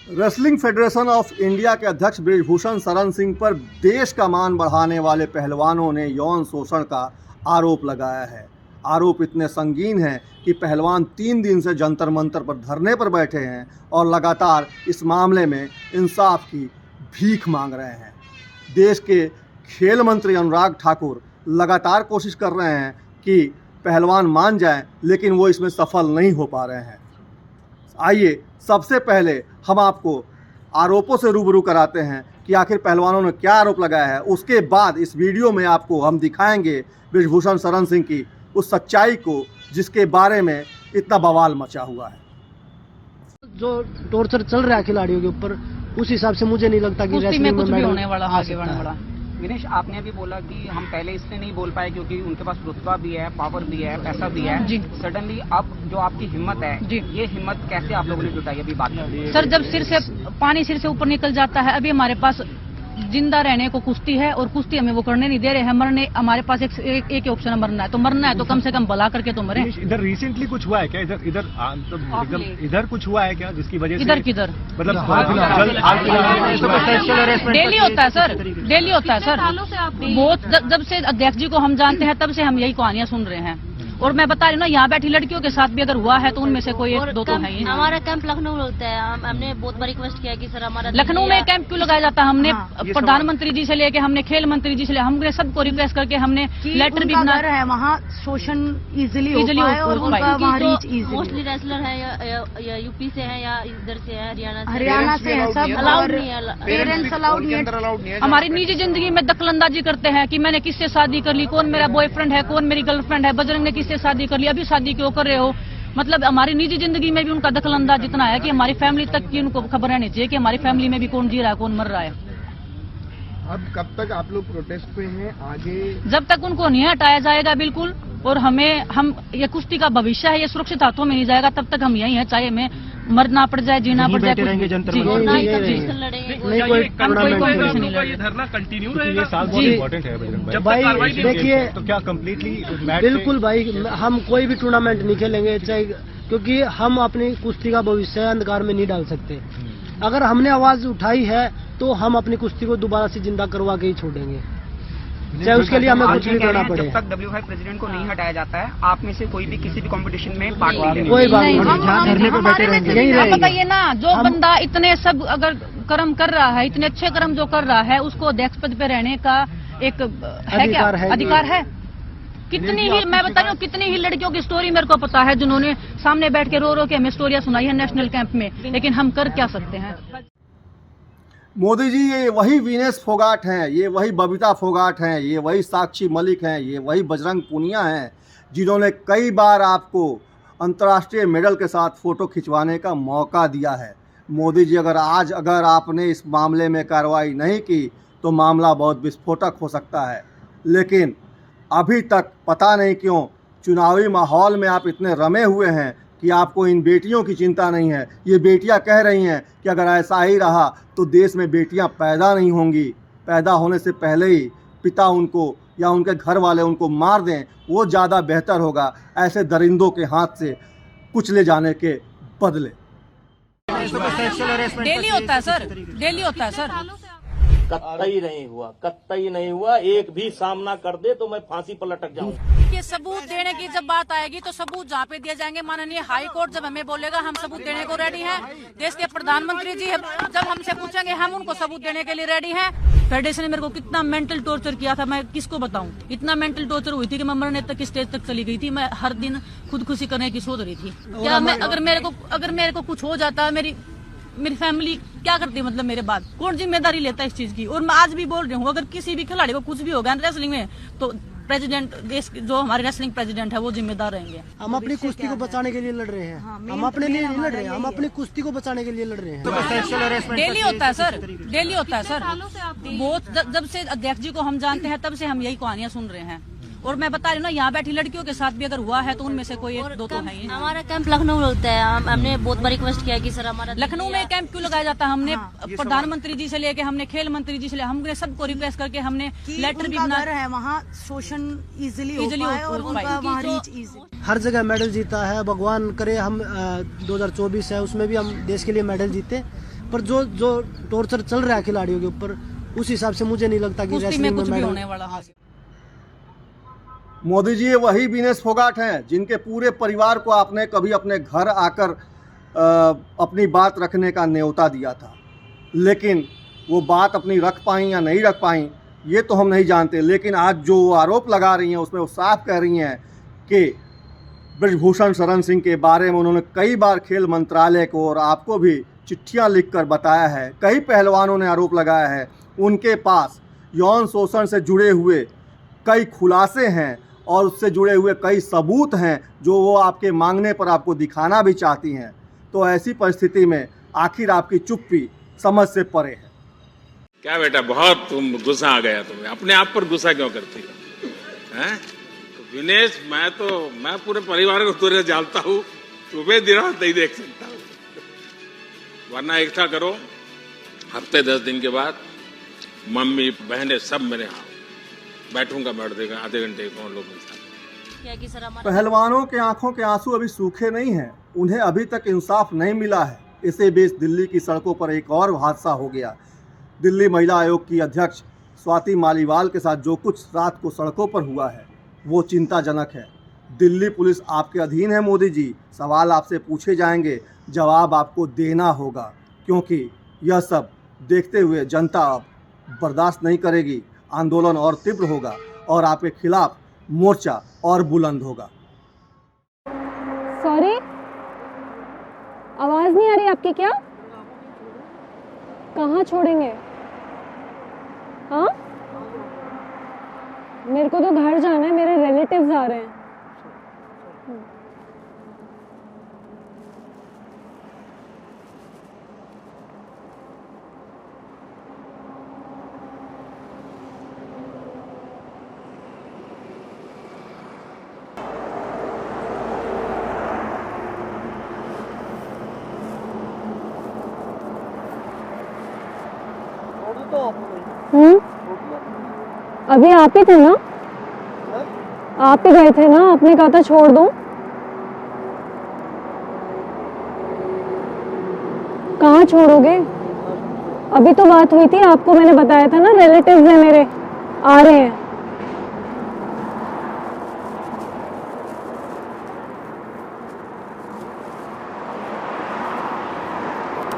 Wrestling federation of India के अध्यक्ष बृजभूषण शरण सिंह पर देश का मान बढ़ाने वाले पहलवानों ने यौन शोषण का आरोप लगाया है। आरोप इतने संगीन हैं कि पहलवान 3 दिन से जंतर मंतर पर धरने पर बैठे हैं और लगातार इस मामले में इंसाफ की भीख मांग रहे हैं। देश के खेल मंत्री अनुराग ठाकुर लगातार कोशिश कर रहे हैं कि पहलवान मान जाएं, लेकिन वो इसमें सफल नहीं हो पा रहे हैं। आइए सबसे पहले हम आपको आरोपों से रूबरू कराते हैं कि आखिर पहलवानों ने क्या आरोप लगाया है। उसके बाद इस वीडियो में आपको हम दिखाएंगे बृजभूषण शरण सिंह की उस सच्चाई को जिसके बारे में इतना बवाल मचा हुआ है। जो टॉर्चर चल रहा है खिलाड़ियों के ऊपर, उस हिसाब से मुझे नहीं लगता कि रेसलिंग में कुछ भी होने वाला आगे बढ़ने वाला। विनेश, आपने भी बोला कि हम पहले इसलिए नहीं बोल पाए क्योंकि उनके पास रुतबा भी है, पावर भी है, पैसा भी है जी। सडनली अब जो आपकी हिम्मत है जी। ये हिम्मत कैसे आप लोगों ने जुटाई? अभी बात करें सर, जब पानी सिर से ऊपर निकल जाता है, अभी हमारे पास जिंदा रहने को कुश्ती है और कुश्ती हमें वो करने नहीं दे रहे हैं। मरने हमारे पास एक ऑप्शन है, मरना है तो मरना है, तो कम से कम भला करके तो मरे। इधर रिसेंटली कुछ हुआ है क्या? इधर कुछ हुआ है क्या जिसकी वजह से इधर किधर मतलब डेली होता है सर, डेली होता है सर। बहुत जब से अध्यक्ष जी को हम जानते हैं तब से हम यही कहानियां सुन रहे हैं। और मैं बता रही हूँ ना, यहाँ बैठी लड़कियों के साथ भी अगर हुआ है तो उनमें से कोई एक दो तो है ही। हमारा कैंप लखनऊ में होता है। हमने बहुत बार रिक्वेस्ट किया कि सर हमारा लखनऊ में कैंप क्यों लगाया जाता है? हमने प्रधानमंत्री जी से लेके हमने खेल मंत्री जी से लेके हमने सबको रिक्वेस्ट करके हमने लेटर भी बना है। वहाँ शोषण इजीली और उनका वहाँ रीच इजीली। मोस्टली रेसलर है या यूपी से है या इधर से है, हरियाणा से है, सब अलाउड नहीं है, पेरेंट्स अलाउड नहीं है। हमारी निजी जिंदगी में दखलंदाजी करते हैं कि मैंने किससे शादी कर ली, कौन मेरा बॉयफ्रेंड है, कौन मेरी गर्लफ्रेंड है, बजरंग ने किससे शादी कर ली, अभी शादी क्यों कर रहे हो। मतलब हमारी निजी जिंदगी में भी उनका दखलंदाज इतना है कि हमारी फैमिली तक की उनको खबर रहनी चाहिए कि हमारी फैमिली में भी कौन जी रहा है, कौन मर रहा है। अब कब तक आप लोग प्रोटेस्ट पे हैं? आगे जब तक उनको नहीं हटाया जाएगा बिल्कुल, और हम ये कुश्ती का भविष्य है, ये सुरक्षित हाथों में नहीं जाएगा तब तक हम यही हैं, चाहे हमें मरना पड़ जाए, जीना पड़ जाए। देखिए तो क्या कम्प्लीटली बिल्कुल भाई, हम कोई भी टूर्नामेंट नहीं खेलेंगे चाहे, क्योंकि हम अपनी कुश्ती का भविष्य अंधकार में नहीं डाल सकते। अगर हमने आवाज उठाई है तो हम अपनी कुश्ती को दोबारा से जिंदा करवा के ही छोड़ेंगे, चाहे उसके लिए हमें कुछ भी करना पड़े। जब तक W5 प्रेसिडेंट को नहीं हटाया जाता है, आप में से कोई भी किसी भी कंपटीशन में पार्ट नहीं लेगा। कोई बात नहीं, धरने पे बैठे रहेंगे, यही रहेंगे। बताइए ना, जो बंदा इतने सब अगर कर्म कर रहा है, इतने अच्छे कर्म जो कर रहा है, उसको अध्यक्ष पद पे रहने का एक है क्या अधिकार है? कितनी ही मैं बता रही हूँ, कितनी ही लड़कियों की स्टोरी मेरे को पता है जिन्होंने सामने बैठ के रो के हमें स्टोरियां सुनाई है नेशनल कैंप में, लेकिन हम कर क्या सकते हैं? मोदी जी, ये वही विनेश फोगाट हैं, ये वही बबीता फोगाट हैं, ये वही साक्षी मलिक हैं, ये वही बजरंग पूनिया हैं जिन्होंने कई बार आपको अंतर्राष्ट्रीय मेडल के साथ फ़ोटो खिंचवाने का मौका दिया है। मोदी जी, अगर आपने इस मामले में कार्रवाई नहीं की तो मामला बहुत विस्फोटक हो सकता है। लेकिन अभी तक पता नहीं क्यों चुनावी माहौल में आप इतने रमे हुए हैं कि आपको इन बेटियों की चिंता नहीं है। ये बेटियां कह रही हैं कि अगर ऐसा ही रहा तो देश में बेटियां पैदा नहीं होंगी, पैदा होने से पहले ही पिता उनको या उनके घर वाले उनको मार दें, वो ज़्यादा बेहतर होगा ऐसे दरिंदों के हाथ से कुचले जाने के बदले। डेली होता है सर, डेली होता है सर। कतई नहीं हुआ। एक भी सामना कर दे तो मैं फांसी पर लटक जाऊंगा। ये सबूत देने की जब बात आएगी तो सबूत जहाँ पे दिए जाएंगे, माननीय हाई कोर्ट जब हमें बोलेगा हम सबूत देने को रेडी हैं। देश के प्रधानमंत्री जी जब हमसे पूछेंगे हम उनको सबूत देने के लिए रेडी हैं। फेडरेशन ने मेरे को कितना मेंटल टॉर्चर किया था, मैं किसको बताऊं। इतना मेंटल टॉर्चर हुई थी कि मैं मरने तक की स्टेज तक चली गई थी। मैं हर दिन खुदकुशी करने की सोच रही थी। क्या मैं अगर मेरे को कुछ हो जाता, मेरी फैमिली क्या करती, मतलब मेरे बाद कौन जिम्मेदारी लेता है इस चीज की? और मैं आज भी बोल रही हूँ, अगर किसी भी खिलाड़ी को कुछ भी होगा रेसलिंग में तो प्रेसिडेंट, देश जो हमारे रेसलिंग प्रेसिडेंट है वो जिम्मेदार रहेंगे। हम अपनी कुश्ती को बचाने के लिए लड़ रहे हैं। हम अपने लिए नहीं लड़ रहे हैं, हम अपनी कुश्ती को बचाने के लिए लड़ रहे हैं। डेली होता है सर, डेली होता है सर। बहुत जब से अध्यक्ष जी को हम जानते हैं तब से हम यही कहानियां सुन रहे हैं। और मैं बता रही हूँ ना, यहाँ बैठी लड़कियों के साथ भी अगर हुआ है तो उनमें से कोई एक दो तो है ही। हमारा कैंप लखनऊ में होता है। हमने बहुत बार रिक्वेस्ट किया कि सर हमारा लखनऊ में कैंप क्यों लगाया जाता है? हमने प्रधानमंत्री जी से लेके हमने खेल मंत्री जी से हमने सबको रिक्वेस्ट करके हमने लेटर भी बना है। वहाँ शोषण इजीली और उनका वहाँ रीच इजी। हर जगह मेडल जीता है, भगवान करे हम 2024 है उसमें भी हम देश के लिए मेडल जीते। पर जो टॉर्चर चल रहा है खिलाड़ियों के ऊपर, उस हिसाब से मुझे नहीं लगता कि कुश्ती रेसलिंग में कुछ भी मेडल होने वाला। हाँ। मोदी जी, ये वही विनेश फोगाट हैं जिनके पूरे परिवार को आपने कभी अपने घर आकर अपनी बात रखने का न्योता दिया था, लेकिन वो बात अपनी रख पाई या नहीं रख पाई ये तो हम नहीं जानते। लेकिन आज जो आरोप लगा रही हैं उसमें वो साफ कह रही हैं कि ब्रजभूषण शरण सिंह के बारे में उन्होंने कई बार खेल मंत्रालय को और आपको भी चिट्ठियां लिखकर बताया है। कई पहलवानों ने आरोप लगाया है उनके पास यौन शोषण से जुड़े हुए कई खुलासे हैं और उससे जुड़े हुए कई सबूत हैं जो वो आपके मांगने पर आपको दिखाना भी चाहती हैं। तो ऐसी परिस्थिति में आखिर आपकी चुप्पी समझ से परे है। क्या बेटा, बहुत तुम गुस्सा आ गया तुम्हें, अपने आप पर गुस्सा क्यों करती हो? हैं? तो विनेश, मैं पूरे परिवार को तुझे जानता हूँ, तुम्हें दिन रात नहीं देख सकता हूँ। वरना एकता करो, हफ्ते 10 दिन के बाद मम्मी बहनें सब मेरे यहाँ बैठूंगा, बैठ देगा आधे घंटे को लोगों के साथ। क्या कि सर हमारा पहलवानों के आंखों के आंसू अभी सूखे नहीं हैं, उन्हें अभी तक इंसाफ नहीं मिला है। इसी बीच दिल्ली की सड़कों पर एक और हादसा हो गया। दिल्ली महिला आयोग की अध्यक्ष स्वाति मालीवाल के साथ जो कुछ रात को सड़कों पर हुआ है वो चिंताजनक है। दिल्ली पुलिस आपके अधीन है मोदी जी, सवाल आपसे पूछे जाएंगे, जवाब आपको देना होगा, क्योंकि यह सब देखते हुए जनता अब बर्दाश्त नहीं करेगी। आंदोलन और तीव्र होगा और आपके खिलाफ मोर्चा और बुलंद होगा। सॉरी, आवाज नहीं आ रही आपकी क्या? कहाँ छोड़ेंगे? हाँ, मेरे को तो घर जाना है, मेरे रिलेटिव्स आ रहे हैं। अभी आप ही थे ना? आप ही गए थे ना, आपने कहा था छोड़ दूं। कहाँ छोड़ोगे? अभी तो बात हुई थी, आपको मैंने बताया था ना, रिलेटिव्स हैं मेरे, आ रहे हैं।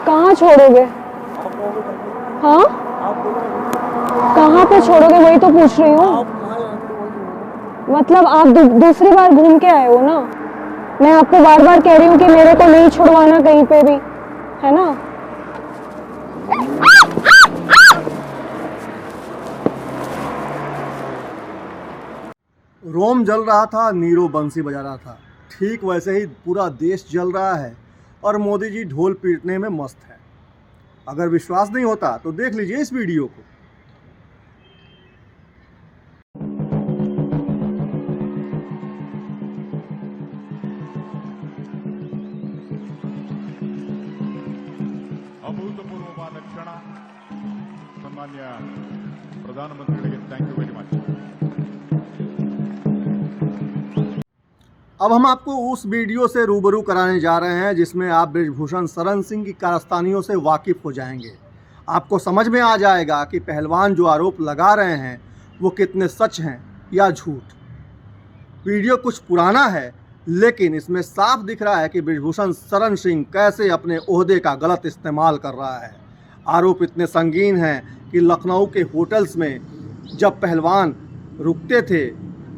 कहाँ छोड़ोगे? हाँ, कहाँ पे छोड़ोगे वही तो पूछ रही हूँ। मतलब आप दूसरी बार घूम के आए हो ना, मैं आपको बार बार कह रही हूँ कि मेरे को नहीं छुड़वाना कहीं पे भी, है ना? रोम जल रहा था, नीरो बंसी बजा रहा था, ठीक वैसे ही पूरा देश जल रहा है और मोदी जी ढोल पीटने में मस्त है। अगर विश्वास नहीं होता तो देख लीजिए इस वीडियो को। ಅಭೂತಪೂರ್ವವಾದ ಕ್ಷಣ. ಸನ್ಮಾನ್ಯ ಪ್ರಧಾನಮಂತ್ರಿಗಳಿಗೆ ಥ್ಯಾಂಕ್ ಯು ವೆರಿ ಮಚ್. अब हम आपको उस वीडियो से रूबरू कराने जा रहे हैं जिसमें आप ब्रजभूषण शरण सिंह की कारस्तानियों से वाकिफ़ हो जाएंगे। आपको समझ में आ जाएगा कि पहलवान जो आरोप लगा रहे हैं वो कितने सच हैं या झूठ। वीडियो कुछ पुराना है लेकिन इसमें साफ दिख रहा है कि ब्रजभूषण शरण सिंह कैसे अपने ओहदे का गलत इस्तेमाल कर रहा है। आरोप इतने संगीन हैं कि लखनऊ के होटल्स में जब पहलवान रुकते थे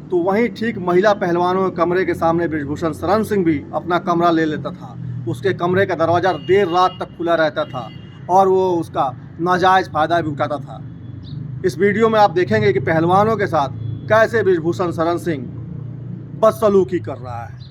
तो वहीं ठीक महिला पहलवानों के कमरे के सामने ब्रजभूषण शरण सिंह भी अपना कमरा ले लेता था। उसके कमरे का दरवाज़ा देर रात तक खुला रहता था और वो उसका नाजायज़ फ़ायदा भी उठाता था। इस वीडियो में आप देखेंगे कि पहलवानों के साथ कैसे ब्रजभूषण शरण सिंह बदसलूकी कर रहा है।